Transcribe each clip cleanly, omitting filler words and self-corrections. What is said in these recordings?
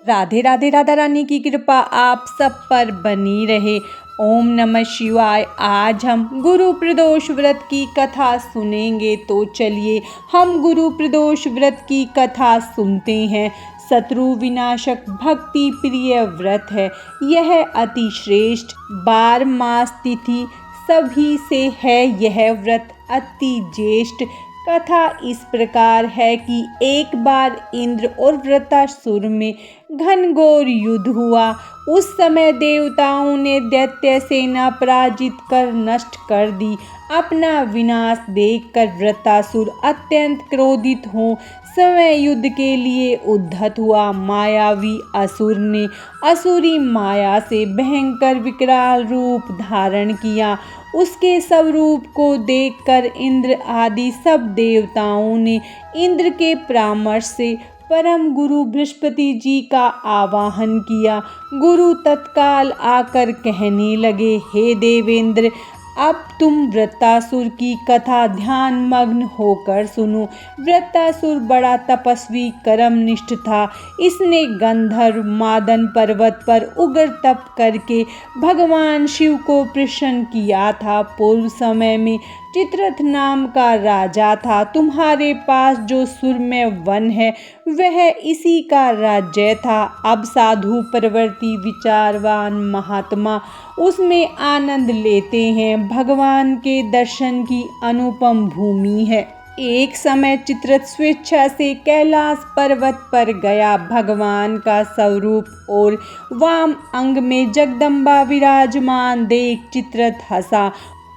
राधे राधे। राधा रानी की कृपा आप सब पर बनी रहे। ओम नमः शिवाय। आज हम गुरु प्रदोष व्रत की कथा सुनेंगे, तो चलिए हम गुरु प्रदोष व्रत की कथा सुनते हैं। शत्रु विनाशक भक्ति प्रिय व्रत है यह, अति श्रेष्ठ 12 मास तिथि सभी से है यह व्रत अति ज्येष्ठ। कथा इस प्रकार है कि एक बार इंद्र और वृत्रासुर में घनघोर युद्ध हुआ। उस समय देवताओं ने दैत्य सेना पराजित कर नष्ट कर दी। अपना विनाश देखकर वृत्रासुर अत्यंत क्रोधित हो समय युद्ध के लिए उद्धत हुआ। मायावी असुर ने असुरी माया से भयंकर विकराल रूप धारण किया। उसके स्वरूप को देखकर इंद्र आदि सब देवताओं ने इंद्र के परामर्श से परम गुरु बृहस्पति जी का आवाहन किया। गुरु तत्काल आकर कहने लगे, हे देवेंद्र, अब तुम वृत्रासुर की कथा ध्यान मग्न होकर सुनो। वृत्रासुर बड़ा तपस्वी कर्मनिष्ठ था। इसने गंधर्व मादन पर्वत पर उग्र तप करके भगवान शिव को प्रसन्न किया था। पूर्व समय में चित्ररथ नाम का राजा था। तुम्हारे पास जो सुरम्य वन है वह इसी का राज्य था। अब साधु प्रवृत्ति विचारवान महात्मा उसमें आनंद लेते हैं। भगवान के दर्शन की अनुपम भूमि है। एक समय चित्ररथ स्वेच्छा से कैलाश पर्वत पर गया। भगवान का स्वरूप और वाम अंग में जगदम्बा विराजमान देख चित्ररथ हंसा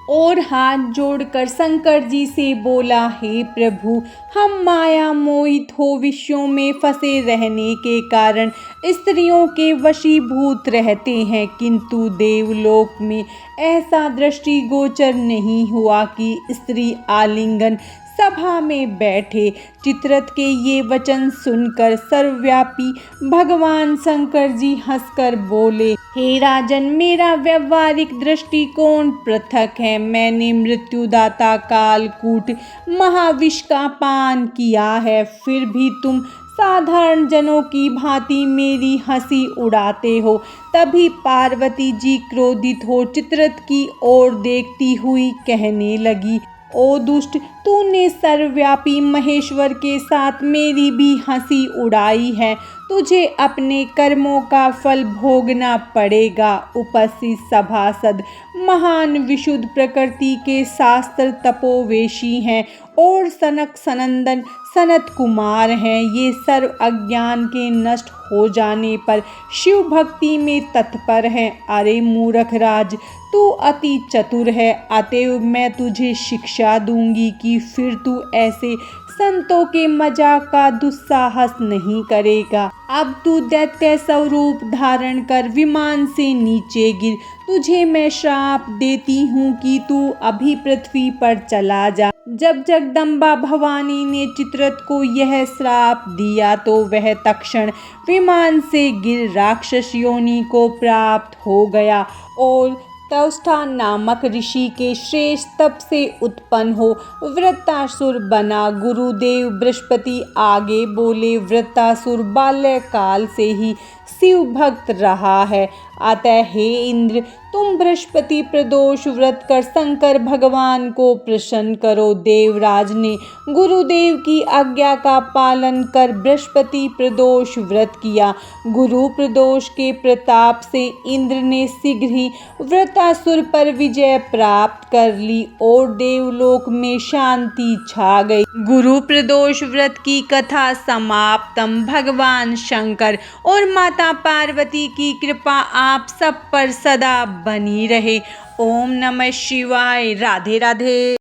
और हाथ जोड़कर शंकर जी से बोला, हे प्रभु, हम माया मोहित हो विषयों में फंसे रहने के कारण स्त्रियों के वशीभूत रहते हैं, किंतु देवलोक में ऐसा दृष्टिगोचर नहीं हुआ कि स्त्री आलिंगन सभा में बैठे। चित्ररथ के ये वचन सुनकर सर्वव्यापी भगवान शंकर जी हंसकर बोले, हे राजन, मेरा व्यवहारिक दृष्टिकोण पृथक है। मैंने मृत्युदाता कालकूट महाविष का पान किया है, फिर भी तुम साधारण जनों की भांति मेरी हंसी उड़ाते हो। तभी पार्वती जी क्रोधित हो चित्ररथ की ओर देखती हुई कहने लगी, ओ दुष्ट, तूने सर्वव्यापी महेश्वर के साथ मेरी भी हंसी उड़ाई है। तुझे अपने कर्मों का फल भोगना पड़ेगा। उपस्थित सभासद महान विशुद्ध प्रकृति के शास्त्र तपोवेशी हैं और सनक सनंदन सनत कुमार हैं। ये सर्व अज्ञान के नष्ट हो जाने पर शिव भक्ति में तत्पर हैं। अरे मूर्ख राज, तू अति चतुर है, अतएव मैं तुझे शिक्षा दूंगी कि फिर तू ऐसे संतों के मजाक का दुस्साहस नहीं करेगा। अब तू दैत्य स्वरूप धारण कर विमान से नीचे गिर। तुझे मैं श्राप देती हूँ कि तू अभी पृथ्वी पर चला जा। जब जगदम्बा भवानी ने चित्ररथ को यह श्राप दिया तो वह तत्क्षण विमान से गिर राक्षस योनि को प्राप्त हो गया और तौष्टा नामक ऋषि के श्रेष्ठ तप से उत्पन्न हो वृत्रासुर बना। गुरुदेव बृहस्पति आगे बोले, वृत्रासुर बाल्यकाल से ही शिव भक्त रहा है, अतः हे इंद्र, तुम बृहस्पति प्रदोष व्रत कर शंकर भगवान को प्रसन्न करो। देवराज ने गुरुदेव की आज्ञा का पालन कर बृहस्पति प्रदोष व्रत किया। गुरु प्रदोष के प्रताप से इंद्र ने शीघ्र ही वृत्रासुर पर विजय प्राप्त कर ली और देवलोक में शांति छा गई। गुरु प्रदोष व्रत की कथा समाप्तम। भगवान शंकर और माता पार्वती की कृपा आप सब पर सदा बनी रहे। ओम नमः शिवाय। राधे राधे।